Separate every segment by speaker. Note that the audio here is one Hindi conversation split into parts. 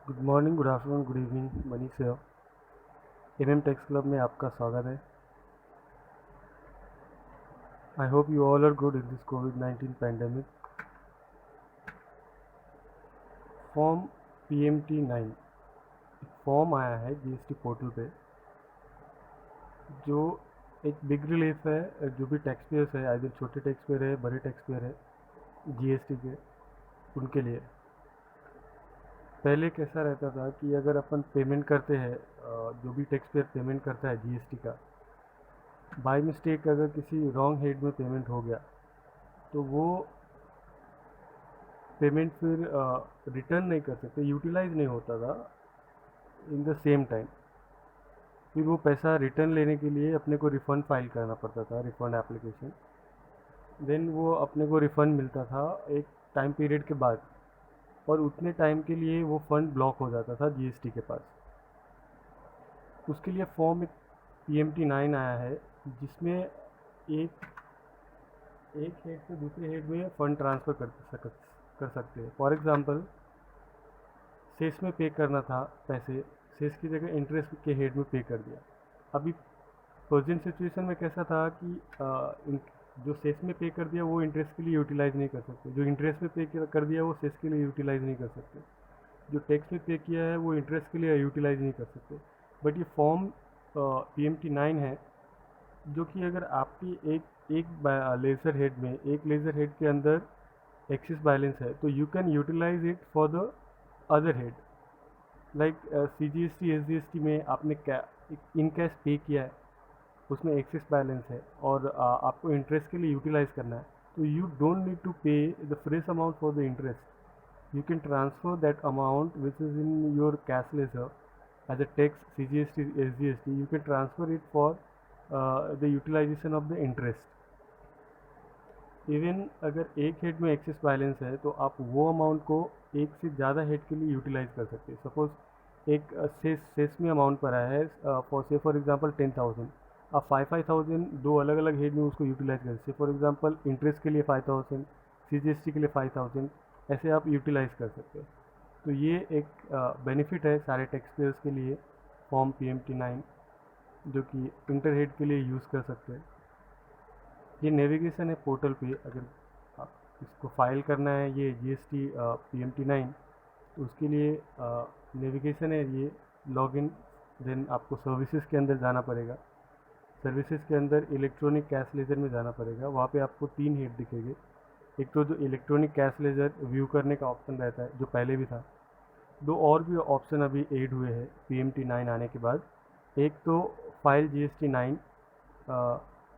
Speaker 1: Good morning, good afternoon, good evening. Manish है। एमएम टेक्स क्लब में आपका स्वागत है। I hope you all are good in this कोविड-19 पैंडेमिक। फॉर्म PMT9 फॉर्म आया है जीएसटी पोर्टल पे, जो एक बिग रिलीफ है जो भी टैक्स पेयर्स है, आइदर छोटे टैक्स पेयर है, बड़े टैक्स पेयर है जीएसटी के, उनके लिए। पहले कैसा रहता था कि अगर अपन पेमेंट करते हैं, जो भी टैक्स पेयर पेमेंट करता है जीएसटी का, बाय मिस्टेक अगर किसी रॉन्ग हेड में पेमेंट हो गया तो वो पेमेंट फिर रिटर्न नहीं कर सकते, यूटिलाइज नहीं होता था इन द सेम टाइम। फिर वो पैसा रिटर्न लेने के लिए अपने को रिफ़ंड फाइल करना पड़ता था, रिफ़ंड एप्लीकेशन। देन वो अपने को रिफ़ंड मिलता था एक टाइम पीरियड के बाद, और उतने टाइम के लिए वो फंड ब्लॉक हो जाता था जीएसटी के पास। उसके लिए फॉर्म एक PMT9 आया है, जिसमें एक एक हेड से दूसरे हेड में फ़ंड ट्रांसफ़र कर सकते हैं। फॉर एग्ज़ाम्पल, सेस में पे करना था पैसे, सेस की जगह इंटरेस्ट के हेड में पे कर दिया। अभी प्रेजेंट सिचुएशन में कैसा था कि जो सेस में पे कर दिया वो इंटरेस्ट के लिए यूटिलाइज नहीं कर सकते, जो इंटरेस्ट में पे कर दिया वो सेस के लिए यूटिलाइज नहीं कर सकते, जो टैक्स में पे किया है वो इंटरेस्ट के लिए यूटिलाइज नहीं कर सकते। बट ये फॉर्म PMT9 है, जो कि अगर आपकी एक लेज़र हेड में, एक लेज़र हेड के अंदर एक्सिस बैलेंस है, तो you can utilise it for the other head. Like CGST SGST में आपने इन कैश पे किया है, उसमें एक्सेस बैलेंस है, और आपको इंटरेस्ट के लिए यूटिलाइज करना है, तो you don't need to pay the fresh amount for the interest. You can transfer that amount which is in your cash ledger as a tax CGST SGST। You can transfer it for the utilisation of the interest. Even अगर एक हेड में एक्सेस बैलेंस है तो आप वो अमाउंट को एक से ज़्यादा हेड के लिए यूटिलाइज कर सकते हैं। सपोज एक सेस में अमाउंट पर आया है, फॉर एग्जांपल 10,000, आप 5,000 दो अलग अलग हेड में उसको यूटिलाइज कर सकते हैं। फॉर एग्जांपल इंटरेस्ट के लिए 5,000, CGST के लिए 5,000, ऐसे आप यूटिलाइज कर सकते हैं। तो ये एक बेनिफिट है सारे टैक्स पेयर्स के लिए, फॉर्म PMT9, जो कि इंटर हेड के लिए यूज़ कर सकते हैं। ये नेविगेशन है पोर्टल पे। अगर आप इसको फाइल करना है, ये GST PMT9, तो उसके लिए नेविगेशन है ये, लॉगिन। देन आपको सर्विसेज के अंदर जाना पड़ेगा, सर्विसेज के अंदर इलेक्ट्रॉनिक कैश लेजर में जाना पड़ेगा। वहाँ पे आपको 3 हेड दिखेंगे। एक तो जो इलेक्ट्रॉनिक कैश लेजर व्यू करने का ऑप्शन रहता है, जो पहले भी था। दो और भी ऑप्शन अभी ऐड हुए हैं PMT9 आने के बाद। एक तो फाइल GST9,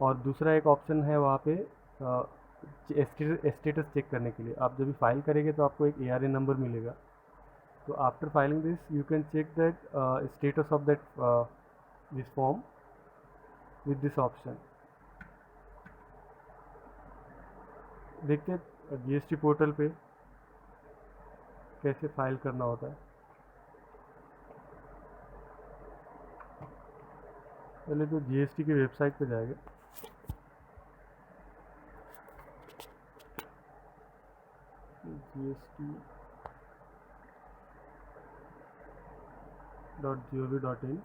Speaker 1: और दूसरा एक ऑप्शन है वहाँ पे स्टेटस चेक करने के लिए। आप जब भी फाइल करेंगे तो आपको एक ARN नंबर मिलेगा, तो after filing this you can check that status of that this form with this option. देखते हैं GST पोर्टल पे कैसे फाइल करना होता है। पहले तो GST की वेबसाइट पे जाएगा, gst.gov.in।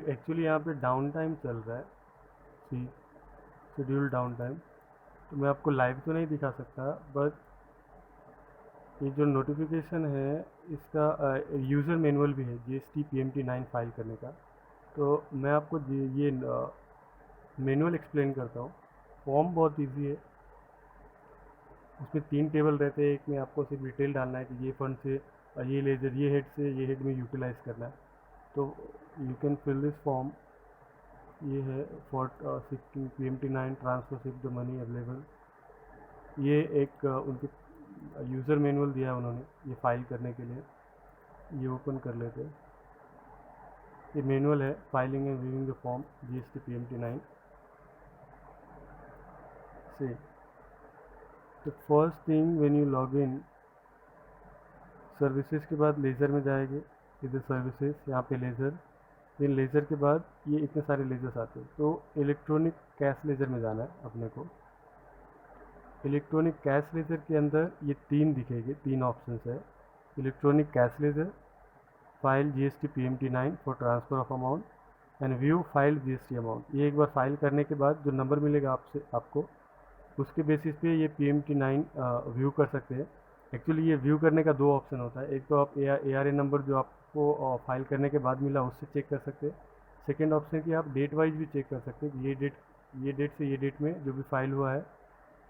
Speaker 1: एक्चुअली यहाँ पे डाउन टाइम चल रहा है, सी शेड्यूल डाउन टाइम, तो मैं आपको लाइव तो नहीं दिखा सकता, बट ये जो नोटिफिकेशन है इसका यूज़र मैनुअल भी है GST PMT9 फाइल करने का। तो मैं आपको ये मैनुअल एक्सप्लेन करता हूँ। फॉर्म बहुत इजी है, उसमें 3 टेबल रहते हैं। एक में आपको सिर्फ डिटेल डालना है कि ये फंड से, ये लेजर, ये हेड से ये हेड में यूटिलाइज करना है। तो you can fill this form. ये है फॉर PMT9 ट्रांसफर सिर्फ द मनी अवेलेबल। ये एक उनके यूज़र मैनुअल दिया है उन्होंने ये फाइल करने के लिए। ये ओपन कर लेते हैं। ये मैनुअल है, filing and viewing the form GST PMT9 से। तो first thing when you log in, services के बाद लेज़र में जाएंगे, इधर सर्विसेज, यहाँ पे लेज़र। फिर लेज़र के बाद ये इतने सारे लेज़र्स आते हैं, तो इलेक्ट्रॉनिक कैश लेज़र में जाना है अपने को। इलेक्ट्रॉनिक कैश लेजर के अंदर ये तीन दिखेंगे, तीन ऑप्शंस है। Electronic cash ledger, file GST PMT9 for transfer of amount and view file GST amount. ये एक बार फाइल करने के बाद जो नंबर मिलेगा आपको उसके बेसिस पे ये PMT9 व्यू कर सकते हैं। एक्चुअली ये व्यू करने का दो ऑप्शन होता है, एक तो आप ARA नंबर जो आपको फाइल करने के बाद मिला उससे चेक कर सकते हैं। सेकेंड ऑप्शन कि आप डेट वाइज भी चेक कर सकते हैं कि ये डेट से ये डेट में जो भी फाइल हुआ है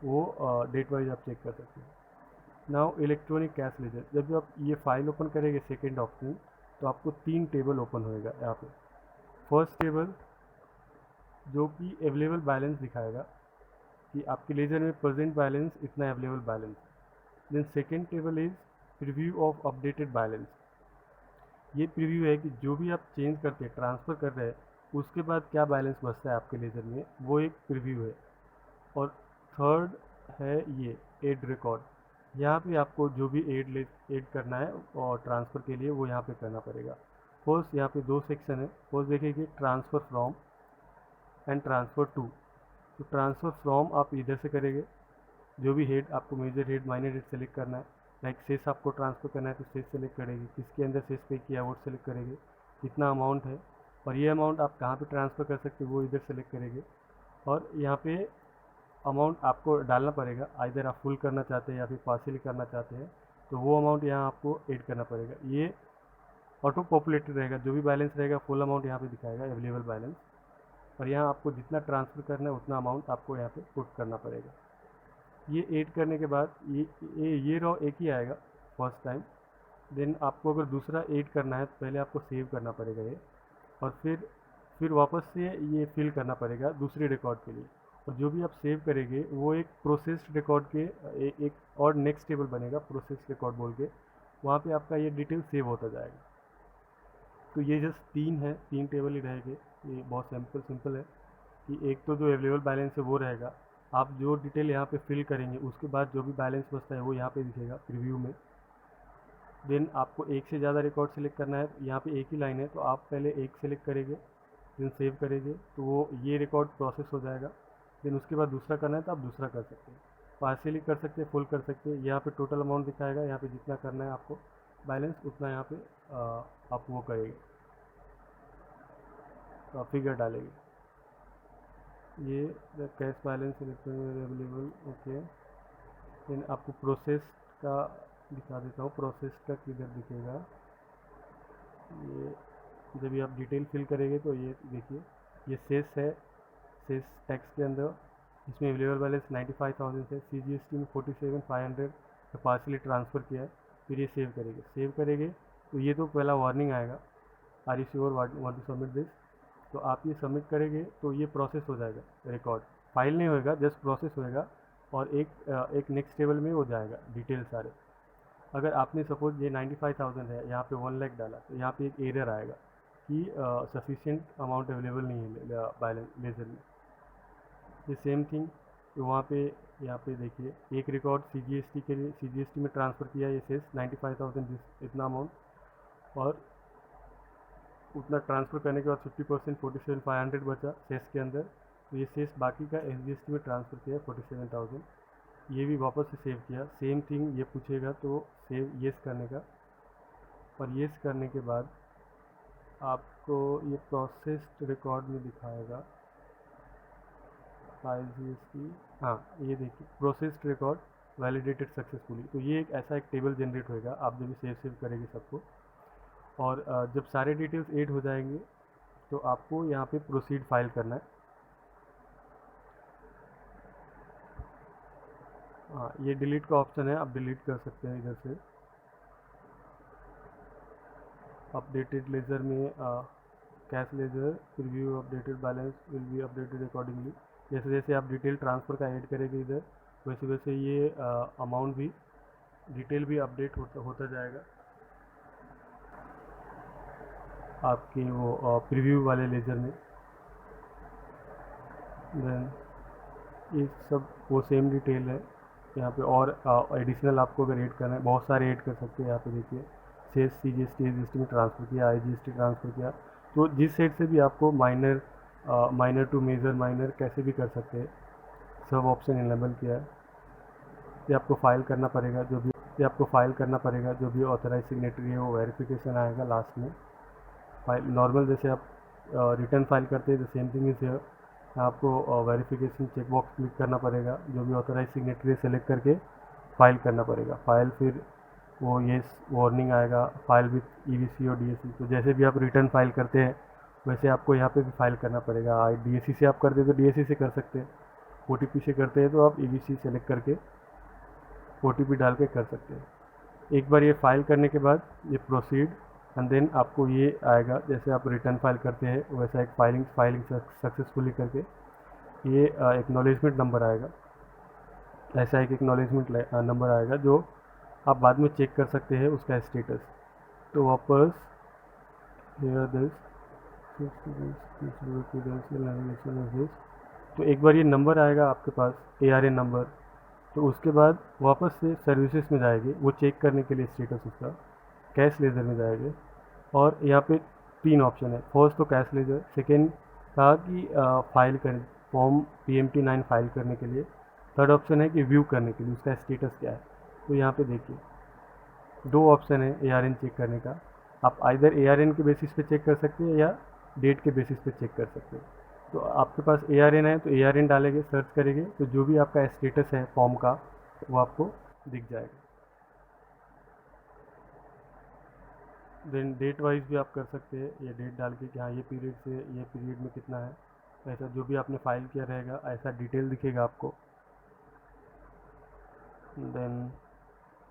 Speaker 1: वो डेट वाइज आप चेक कर सकते हैं। नाउ इलेक्ट्रॉनिक कैश लेजर, जब आप ये फाइल ओपन करेंगे सेकेंड ऑप्शन, तो आपको तीन टेबल ओपन होएगा यहाँ पे। फर्स्ट टेबल जो कि अवेलेबल बैलेंस दिखाएगा कि आपके लेजर में प्रेजेंट बैलेंस इतना available balance. Then second table is preview of updated balance. ये प्रीव्यू है कि जो भी आप चेंज करते हैं, ट्रांसफ़र कर रहे हैं, उसके बाद क्या बैलेंस बचता है आपके लेजर में, वो एक प्रीव्यू है। और थर्ड है ये एड रिकॉर्ड। यहाँ पे आपको जो भी ऐड करना है और ट्रांसफ़र के लिए वो यहाँ पे करना पड़ेगा। फर्स्ट यहाँ पे दो सेक्शन है। फर्स्ट देखिए transfer from and transfer to. तो ट्रांसफ़र फ्रॉम आप इधर से करेंगे, जो भी हेड आपको major head minor head select करना है। लाइक सेस आपको ट्रांसफ़र करना है तो सेस सेलेक्ट करेगी, किसके अंदर सेस पे किया वो सेलेक्ट करेंगे, कितना अमाउंट है और ये अमाउंट आप कहाँ पे ट्रांसफ़र कर सकते हो वो इधर सेलेक्ट करेंगे। और यहाँ पे अमाउंट आपको डालना पड़ेगा, आइदर आप फुल करना चाहते हैं या फिर पार्शियली करना चाहते हैं, तो वो अमाउंट यहाँ आपको ऐड करना पड़ेगा। ये ऑटो पॉपुलेटेड रहेगा, जो भी बैलेंस रहेगा फुल अमाउंट यहाँ पे दिखाएगा अवेलेबल बैलेंस। और यहाँ आपको जितना ट्रांसफ़र करना है उतना अमाउंट आपको यहाँ पे पुट करना पड़ेगा। ये ऐड करने के बाद ये रॉ एक ही आएगा फर्स्ट टाइम। देन आपको अगर दूसरा ऐड करना है तो पहले आपको सेव करना पड़ेगा ये, और फिर वापस से ये फिल करना पड़ेगा दूसरे रिकॉर्ड के लिए। और जो भी आप सेव करेंगे वो एक प्रोसेस्ड रिकॉर्ड के एक और नेक्स्ट टेबल बनेगा प्रोसेस्ड रिकॉर्ड बोल के, वहाँ पे आपका ये डिटेल सेव होता जाएगा। तो ये जस्ट तीन टेबल ही रहेंगे। ये बहुत सिंपल है कि एक तो जो अवेलेबल बैलेंस है वो रहेगा, आप जो डिटेल यहाँ पे फिल करेंगे उसके बाद जो भी बैलेंस बचता है वो यहाँ पे दिखेगा प्रीव्यू में। देन आपको एक से ज़्यादा रिकॉर्ड सेलेक्ट करना है, यहाँ पे एक ही लाइन है तो आप पहले एक सेलेक्ट करेंगे, देन सेव करेंगे तो वो ये रिकॉर्ड प्रोसेस हो जाएगा। देन उसके बाद दूसरा करना है तो आप दूसरा कर सकते हैं, पार्शियली कर सकते हैं, फुल कर सकते हैं। यहाँ पे टोटल अमाउंट दिखाएगा, यहाँ पे जितना करना है आपको बैलेंस उतना यहाँ पे आप वो करेंगे, तो आप फिगर डालेंगे। ये cash balance available, okay. Then आपको प्रोसेस का दिखा देता हूँ, प्रोसेस का किधर दिखेगा। ये जब भी आप डिटेल फिल करेंगे तो ये देखिए ये सेस है, सेस टैक्स के अंदर इसमें अवेलेबल बैलेंस 95,000 है, CGST में 47,500 पार्शली ट्रांसफ़र किया है। फिर ये सेव करेंगे तो ये तो पहला वार्निंग आएगा, are you sure want to submit this. तो आप ये सबमिट करेंगे तो ये प्रोसेस हो जाएगा, रिकॉर्ड फाइल नहीं होएगा, जस्ट प्रोसेस होएगा और एक नेक्स्ट टेबल में हो जाएगा डिटेल सारे। अगर आपने सपोज ये 95,000 है, यहाँ पे 1 लाख डाला तो यहाँ पे एक एरर आएगा कि सफिशिएंट अमाउंट अवेलेबल नहीं है बैलेंस लेजर में। ये सेम थिंग वहाँ पे यहाँ पे देखिए एक रिकॉर्ड CGST के लिए CGST में ट्रांसफ़र किया ये सेस 95,000 इतना अमाउंट, और उतना ट्रांसफ़र करने के बाद 50% 47,500 बचा सेस के अंदर, तो ये सेस बाकी का SGST में ट्रांसफ़र किया 47,000, ये भी वापस से सेव किया। सेम थिंग ये पूछेगा तो सेव येस करने का, और येस करने के बाद आपको ये प्रोसेस्ड रिकॉर्ड में दिखाएगा फाइल GST, हाँ ये देखिए प्रोसेस्ड रिकॉर्ड वैलिडेटेड सक्सेसफुली। तो ये एक ऐसा एक टेबल जनरेट होएगा आप जब भी सेव करेंगे सबको। और जब सारे डिटेल्स ऐड हो जाएंगे तो आपको यहाँ पे प्रोसीड फाइल करना है। हाँ ये डिलीट का ऑप्शन है, आप डिलीट कर सकते हैं इधर से। अपडेटेड लेजर में cash ledger preview updated balance will be updated accordingly. जैसे जैसे आप डिटेल ट्रांसफ़र का ऐड करेंगे इधर, वैसे वैसे ये अमाउंट भी डिटेल भी अपडेट होता जाएगा आपके वो प्रीव्यू वाले लेजर में। देन ये सब वो सेम डिटेल है यहाँ पे, और एडिशनल आपको अगर ऐड करना है बहुत सारे ऐड कर सकते हैं। यहाँ पे देखिए सेस CGST SGST में ट्रांसफ़र किया, IGST ट्रांसफ़र किया, तो जिस साइड से भी आपको माइनर टू मेजर माइनर कैसे भी कर सकते हैं, सब ऑप्शन इनेबल किया है। ये आपको फाइल करना पड़ेगा, जो भी ऑथराइज सिग्नेटरी है वो वेरिफिकेशन आएगा लास्ट में। फाइल नॉर्मल जैसे आप रिटर्न फाइल करते हैं, the same thing is here. आपको वेरिफिकेशन चेकबॉक्स क्लिक करना पड़ेगा, जो भी ऑथराइज सिग्नेटरी सेलेक्ट करके फाइल करना पड़ेगा। फाइल फिर वो ये वार्निंग आएगा, फाइल विथ ईवीसी और डीएससी। तो जैसे भी आप रिटर्न फाइल करते हैं वैसे आपको यहाँ पे भी फाइल करना पड़ेगा। डीएससी से आप करते हैं तो डीएससी से कर सकते हैं, ओटीपी से करते हैं तो आप ईवीसी सेलेक्ट करके ओटीपी डाल के कर सकते हैं। एक बार ये फाइल करने के बाद ये प्रोसीड एंड देन आपको ये आएगा, जैसे आप रिटर्न फाइल करते हैं वैसा एक फाइलिंग सक्सेसफुली करके ये एक्नॉलेजमेंट नंबर आएगा। ऐसा एक एक्नॉलेजमेंट नंबर आएगा जो आप बाद में चेक कर सकते हैं उसका स्टेटस। तो वापस हियर दिस, तो एक बार ये नंबर आएगा आपके पास, ARN नंबर। तो उसके बाद वापस से सर्विसेज में जाएंगे वो चेक करने के लिए स्टेटस उसका, कैश लेज़र में जाएंगे और यहाँ पे 3 ऑप्शन है। फर्स्ट तो कैश लेज़र, सेकेंड था कि फाइल कर फॉर्म PMT9 फाइल करने के लिए, थर्ड ऑप्शन है कि व्यू करने के लिए उसका स्टेटस क्या है। तो यहाँ पे देखिए 2 ऑप्शन है ARN चेक करने का। आप आइदर ARN के बेसिस पे चेक कर सकते हैं या डेट के बेसिस पे चेक कर सकते हैं। तो आपके पास ARN है तो ARN डालेंगे, सर्च करेंगे तो जो भी आपका स्टेटस है फॉर्म का वो आपको दिख जाएगा। देन डेट वाइज भी आप कर सकते हैं, ये डेट डाल के कि हाँ ये पीरियड से ये पीरियड में कितना है, ऐसा जो भी आपने फाइल किया रहेगा ऐसा डिटेल दिखेगा आपको। देन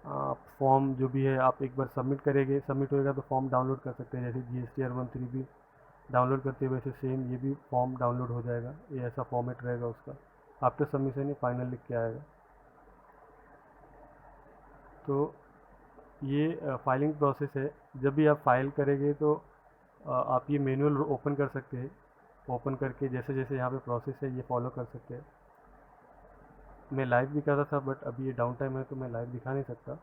Speaker 1: आप फॉर्म जो भी है आप एक बार सबमिट करेंगे, सबमिट होएगा तो फॉर्म डाउनलोड कर सकते हैं। जैसे GSTR 13 भी डाउनलोड करते हैं वैसे सेम ये भी फॉर्म डाउनलोड हो जाएगा। ये ऐसा फॉर्मेट रहेगा उसका, आफ्टर सबमिशन ही फाइनल लिख के आएगा। तो ये फाइलिंग प्रोसेस है। जब भी आप फाइल करेंगे तो आप ये मैनुअल ओपन कर सकते हैं, ओपन करके जैसे जैसे यहाँ पे प्रोसेस है ये फॉलो कर सकते हैं। मैं लाइव भी कर रहा था बट अभी ये डाउन टाइम है तो मैं लाइव दिखा नहीं सकता।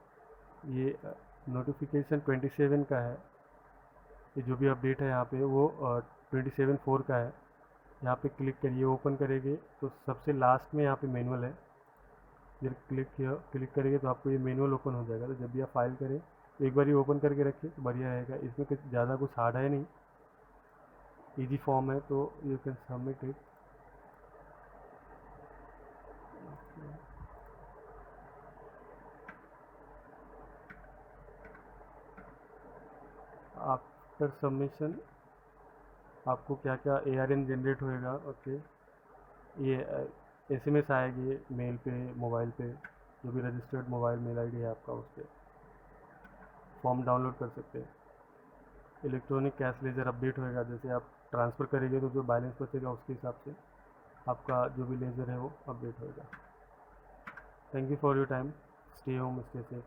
Speaker 1: ये नोटिफिकेशन 27 का है, ये जो भी अपडेट है यहाँ पे वो 27/4 का है। यहाँ पे क्लिक करिए, ओपन करेंगे तो सबसे लास्ट में यहाँ पे मैनुअल है। फिर क्लिक करेंगे तो आपको ये मैनुअल ओपन हो जाएगा। तो जब भी आप फाइल करें तो एक बार ये ओपन करके रखिए तो बढ़िया रहेगा। इसमें कुछ ज़्यादा कुछ हार्ड है नहीं, इजी फॉर्म है तो you can submit it. After submission आपको क्या क्या ARN जनरेट होएगा। ओके, ये SMS आएगी मेल पे, मोबाइल पे, जो भी रजिस्टर्ड मोबाइल मेल ID है आपका उस पर फॉर्म डाउनलोड कर सकते हैं। इलेक्ट्रॉनिक कैश लेजर अपडेट होएगा, जैसे आप ट्रांसफ़र करेंगे तो जो बैलेंस बचेगा उसके हिसाब से आपका जो भी लेजर है वो अपडेट होएगा। Thank you for your time, stay home, stay safe.